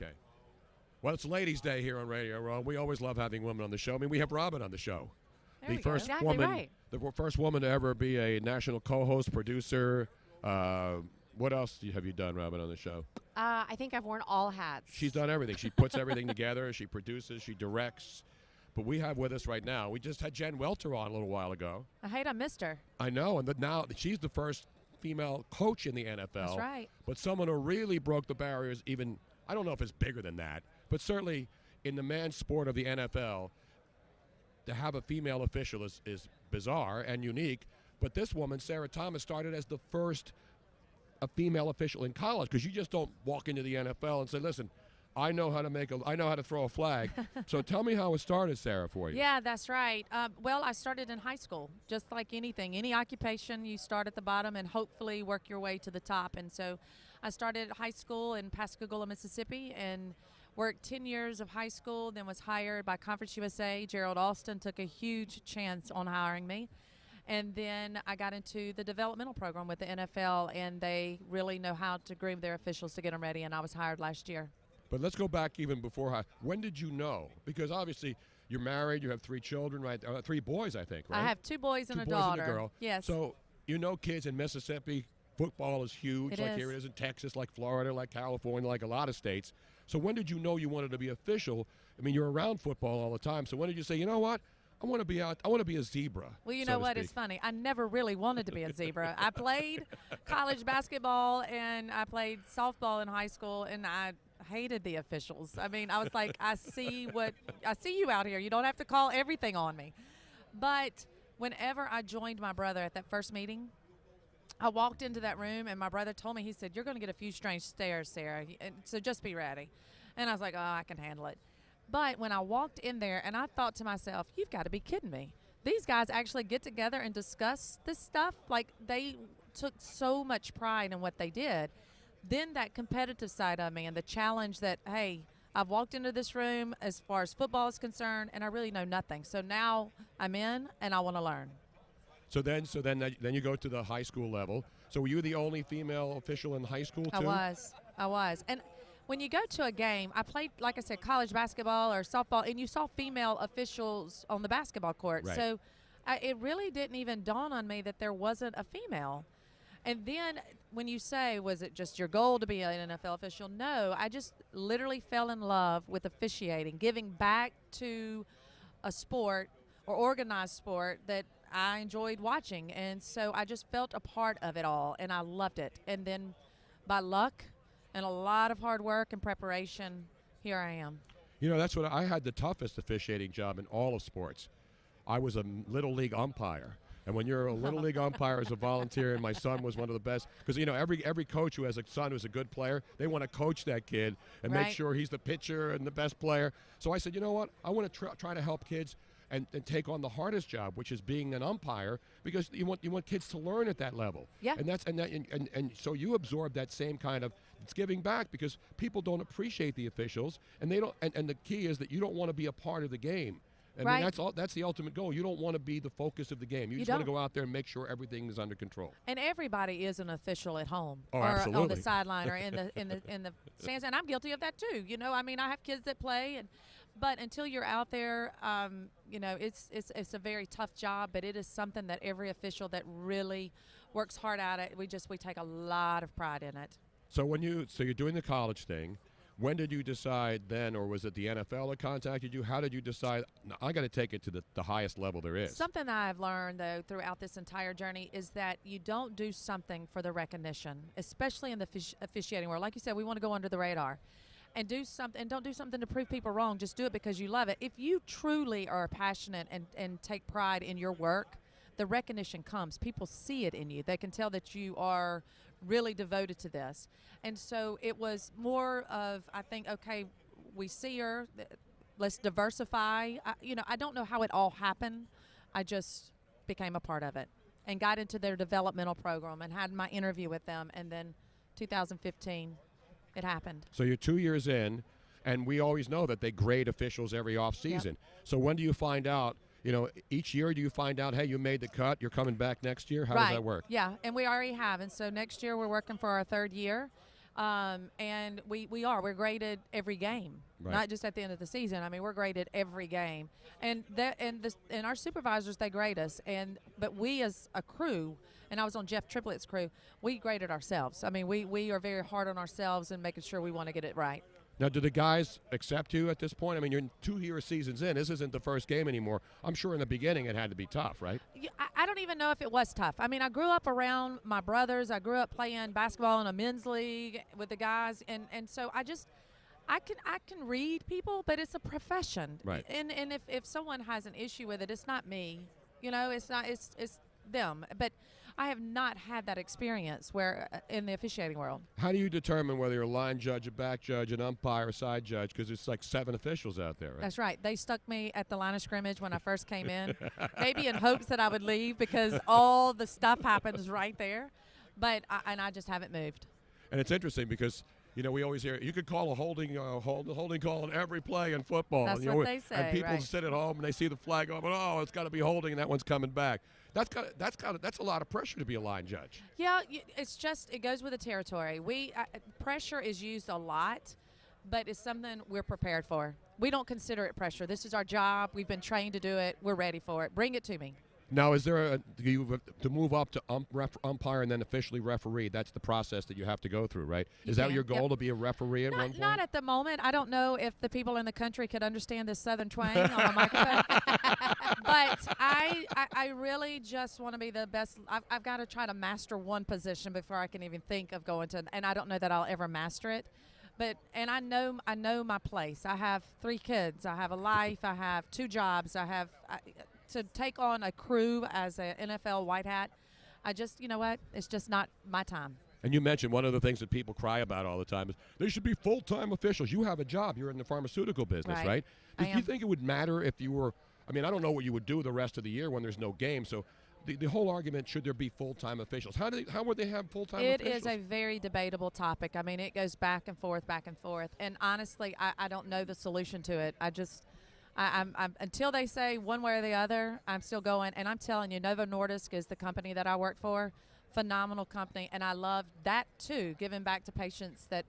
Okay. Well, it's Ladies' Day here on Radio Row. We always love having women on the show. I mean, we have Robin on the show. There we go. Exactly woman, right. the first woman to ever be a national co-host, producer. What else have you done, Robin, on the show? I think I've worn all hats. She's done everything. She puts everything together. She produces. She directs. But we have with us right now, we just had Jen Welter on a little while ago. I hate I missed her. I know, and now she's the first female coach in the NFL. That's right. But someone who really broke the barriers even, I don't know if it's bigger than that, but certainly in the man's sport of the NFL, to have a female official is bizarre and unique. But this woman, Sarah Thomas, started as the first a female official in college, because you just don't walk into the NFL and say, listen, I know how to throw a flag. So tell me how it started, Sarah, for you. Yeah, that's right. Well, I started in high school, just like anything. Any occupation, you start at the bottom and hopefully work your way to the top. And so I started high school in Pascagoula, Mississippi, and worked 10 years of high school, then was hired by Conference USA. Gerald Alston took a huge chance on hiring me. And then I got into the developmental program with the NFL, and they really know how to groom their officials to get them ready, and I was hired last year. But let's go back even before. When did you know? Because obviously you're married, you have 3 children, right? 3 boys, I think, right? I have 2 boys and a 2 daughter. boys and a girl. Yes. So you know, kids in Mississippi, football is huge. It like is. here it is in Texas, like Florida, like California, like a lot of states. So when did you know you wanted to be official? I mean, you're around football all the time. So when did you say, you know what? I want to be out. I want to be a zebra. Well, you know what? It's funny. I never really wanted to be a zebra. I played college basketball and I played softball in high school, and I hated the officials. I mean, I was like, I see you out here. You don't have to call everything on me. But whenever I joined my brother at that first meeting, I walked into that room, and my brother told me, he said, you're going to get a few strange stares, Sarah, so just be ready. And I was like, oh, I can handle it. But when I walked in there, and I thought to myself, you've got to be kidding me. These guys actually get together and discuss this stuff? Like, they took so much pride in what they did. Then that competitive side of me and the challenge that, hey, I've walked into this room as far as football is concerned, and I really know nothing. So now I'm in, and I want to learn. So then you go to the high school level. So were you the only female official in high school, too? I was. And when you go to a game, I played, like I said, college basketball or softball, and you saw female officials on the basketball court. Right. So it really didn't even dawn on me that there wasn't a female. And then when you say, was it just your goal to be an NFL official? No, I just literally fell in love with officiating, giving back to a sport or organized sport that I enjoyed watching. And so I just felt a part of it all, and I loved it. And then by luck and a lot of hard work and preparation, here I am. You know, that's what I had, the toughest officiating job in all of sports. I was a Little League umpire. And when you're a Little League umpire as a volunteer, and my son was one of the best, because, you know, every coach who has a son who's a good player, they want to coach that kid and make sure he's the pitcher and the best player. So I said, you know what, I want to try to help kids and take on the hardest job, which is being an umpire, because you want kids to learn at that level. Yeah. And so you absorb that same kind of, it's giving back, because people don't appreciate the officials, and they don't. And the key is that you don't want to be a part of the game. I mean, that's the ultimate goal. You don't want to be the focus of the game. You just want to go out there and make sure everything is under control. And everybody is an official at home, or absolutely, on the sideline, or in the stands. And I'm guilty of that too. You know, I mean, I have kids that play, but until you're out there, you know, it's a very tough job. But it is something that every official that really works hard at it, we take a lot of pride in it. So you're doing the college thing. When did you decide then, or was it the NFL that contacted you? How did you decide, I got to take it to the highest level there is? Something that I've learned, though, throughout this entire journey is that you don't do something for the recognition, especially in the officiating world. Like you said, we want to go under the radar. And don't do something to prove people wrong. Just do it because you love it. If you truly are passionate and take pride in your work, the recognition comes. People see it in you. They can tell that you are really devoted to this. And so it was more of, I think, okay, we see her, let's diversify. I don't know how it all happened. I just became a part of it and got into their developmental program and had my interview with them. And then 2015, it happened. So you're 2 years in, and we always know that they grade officials every off season. Yep. So when do you find out? You know, each year do you find out, hey, you made the cut, you're coming back next year? How does that work? Yeah, and we already have. And so next year we're working for our 3rd year. And we're graded every game, Right. not just at the end of the season. I mean, we're graded every game, and our supervisors, they grade us, but we as a crew, and I was on Jeff Triplett's crew, we graded ourselves. I mean, we are very hard on ourselves and making sure we want to get it right. Now, do the guys accept you at this point? I mean, you're 2 seasons in. This isn't the first game anymore. I'm sure in the beginning it had to be tough, right? I don't even know if it was tough. I mean, I grew up around my brothers. I grew up playing basketball in a men's league with the guys, and so I can read people, but it's a profession. Right. And if someone has an issue with it, it's not me. You know, it's them. But I have not had that experience where in the officiating world. How do you determine whether you're a line judge, a back judge, an umpire, a side judge? Because it's like 7 officials out there, right? That's right. They stuck me at the line of scrimmage when I first came in, maybe in hopes that I would leave because all the stuff happens right there. But I just haven't moved. And it's interesting because, you know, we always hear you could call a holding call on every play in football. That's and, what they say, and people right. sit at home and they see the flag go, oh, it's got to be holding, and that one's coming back. That's a lot of pressure to be a line judge. Yeah, it goes with the territory. Pressure is used a lot, but it's something we're prepared for. We don't consider it pressure. This is our job. We've been trained to do it. We're ready for it. Bring it to me. Now, is there to move up to umpire and then officially referee? That's the process that you have to go through, right? Is that your goal, to be a referee at one point? Not at the moment. I don't know if the people in the country could understand this Southern twang on a microphone. But I really just want to be the best. I've got to try to master one position before I can even think of going to, and I don't know that I'll ever master it. And I know my place. I have 3 kids. I have a life. I have 2 jobs. To take on a crew as an NFL white hat, you know what? It's just not my time. And you mentioned one of the things that people cry about all the time is they should be full-time officials. You have a job. You're in the pharmaceutical business, right? Do you think it would matter if you were – I mean, I don't know what you would do the rest of the year when there's no game. So the whole argument, should there be full-time officials? How would they have full-time officials? It is a very debatable topic. I mean, it goes back and forth, back and forth. And honestly, I don't know the solution to it. I'm until they say one way or the other, I'm still going. And I'm telling you, Novo Nordisk is the company that I work for. Phenomenal company. And I love that, too, giving back to patients that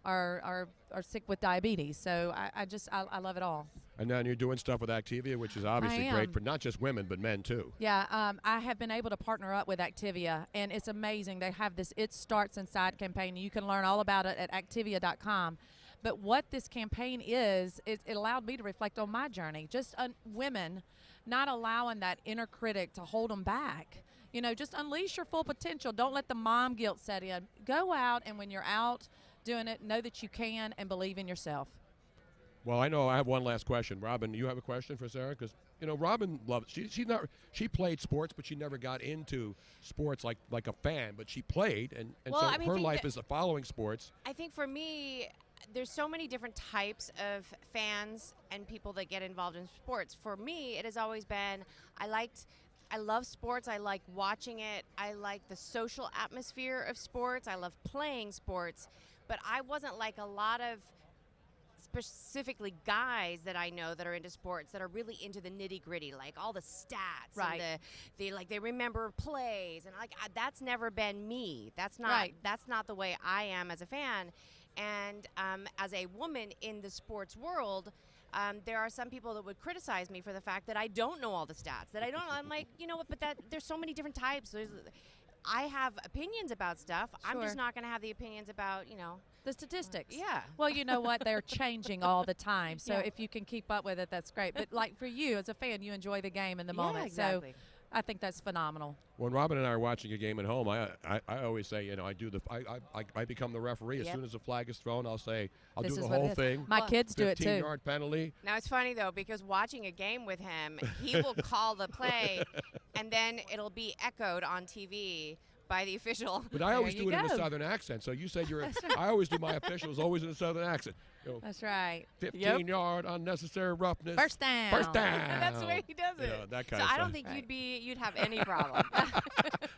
are sick with diabetes. So I love it all. And now you're doing stuff with Activia, which is obviously great for not just women, but men, too. Yeah, I have been able to partner up with Activia, and it's amazing. They have this It Starts Inside campaign. You can learn all about it at Activia.com. But what this campaign is, it allowed me to reflect on my journey. Just women not allowing that inner critic to hold them back. You know, just unleash your full potential. Don't let the mom guilt set in. Go out, and when you're out doing it, know that you can and believe in yourself. Well, I know I have one last question. Robin, you have a question for Sarah? Because, you know, Robin loves she played sports, but she never got into sports like a fan, but she played, and her life is following sports. I think for me, there's so many different types of fans and people that get involved in sports. For me, it has always been, I love sports. I like watching it. I like the social atmosphere of sports. I love playing sports. But I wasn't like a lot of specifically guys that I know that are into sports that are really into the nitty gritty, like all the stats, right? And they remember plays, and that's never been me. That's not right. That's not the way I am as a fan. And as a woman in the sports world, there are some people that would criticize me for the fact that I don't know all the stats. I'm like, you know what? But there's so many different types. I have opinions about stuff. Sure. I'm just not going to have the opinions about, the statistics. Yeah. Well, you know what? They're changing all the time. So if you can keep up with it, that's great. But like for you as a fan, you enjoy the game in the moment. Exactly. So I think that's phenomenal. When Robin and I are watching a game at home, I always say, you know, I become the referee. As soon as the flag is thrown, I'll say, I'll do the whole thing. My kids do it too. 15-yard penalty. Now it's funny though, because watching a game with him, he will call the play, and then it'll be echoed on TV by the official. But I always do it in a Southern accent. So you said I always do my officials always in a Southern accent. You know, that's right. 15-yard unnecessary roughness. First down. First down. That's the way he does it. You know, that kind so of I don't stuff. think you'd have any problem.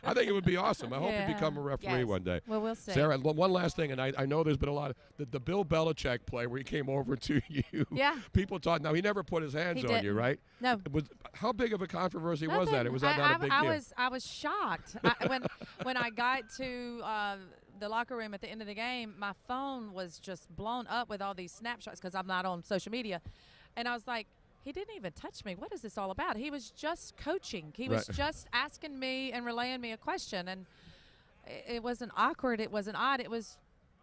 I think it would be awesome. I hope you become a referee one day. Well, we'll see. Sarah, one last thing, and I know there's been a lot of the Bill Belichick play where he came over to you. Yeah. People talk. Now he never put his hands on you, right? No. How big of a controversy Nothing. was that? Was that not a big deal? I was shocked when I got to the locker room at the end of the game, my phone was just blown up with all these snapshots because I'm not on social media. And I was like, he didn't even touch me. What is this all about? He was just coaching. He was just asking me and relaying me a question. And it wasn't awkward. It wasn't odd. It was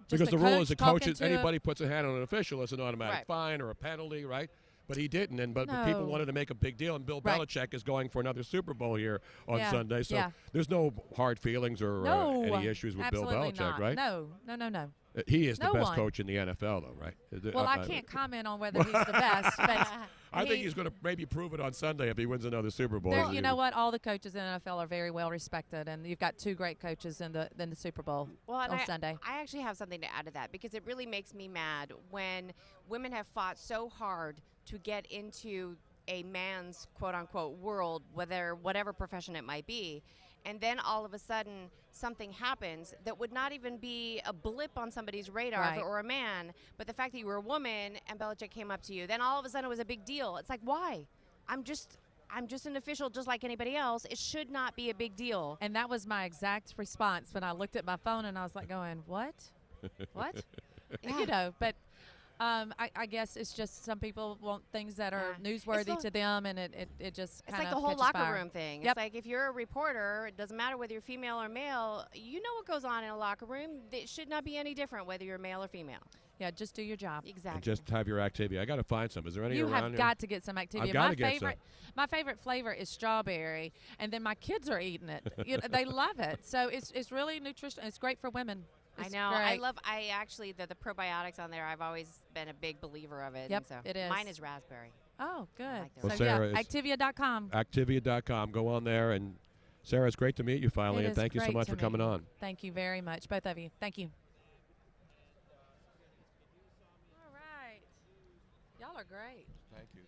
just because the rule is the talking coaches, to anybody puts a hand on an official, it's an automatic Right. fine or a penalty, right? But he didn't, but No. people wanted to make a big deal, and Bill Right. Belichick is going for another Super Bowl here on Yeah, Sunday, so yeah. there's no hard feelings or No, any issues with Bill absolutely Belichick, not. right? No. He is the No best one. coach in the NFL, though, right? Well, I can't comment on whether he's the best, but I think he's going to maybe prove it on Sunday if he wins another Super Bowl. there, you know what? All the coaches in the NFL are very well respected, and you've got 2 great coaches in the Super Bowl And on Sunday. I actually have something to add to that because it really makes me mad when women have fought so hard to get into a man's quote-unquote world, whatever profession it might be, and then all of a sudden something happens that would not even be a blip on somebody's radar if Right. it were a man, but the fact that you were a woman and Belichick came up to you, then all of a sudden it was a big deal. It's like, why? I'm just an official just like anybody else. It should not be a big deal. And that was my exact response when I looked at my phone, and I was like going, what? What? Yeah. You know, but I guess it's just some people want things that are Yeah. newsworthy It's to them, and it just It's kind like of the whole catches locker fire. room thing. Yep. It's like if you're a reporter, it doesn't matter whether you're female or male. You know what goes on in a locker room. It should not be any different whether you're male or female. Yeah, just do your job. Exactly. And just have your activity. I got to find some. Is there any You around have here? got to get some activity. I've gotta My get some. my favorite flavor is strawberry, and then my kids are eating it. They love it. So it's really nutritious. It's great for women. I It's know. great. I actually the probiotics on there. I've always been a big believer of it. Yep, and so it is. Mine is raspberry. Oh, good. like the Well, so Sarah, yeah, it's- Activia.com. Activia.com. Go on there. And Sarah, it's great to meet you finally, It and is thank you so great much to for coming meet you. on. Thank you very much, both of you. Thank you. All right. Y'all are great. Thank you.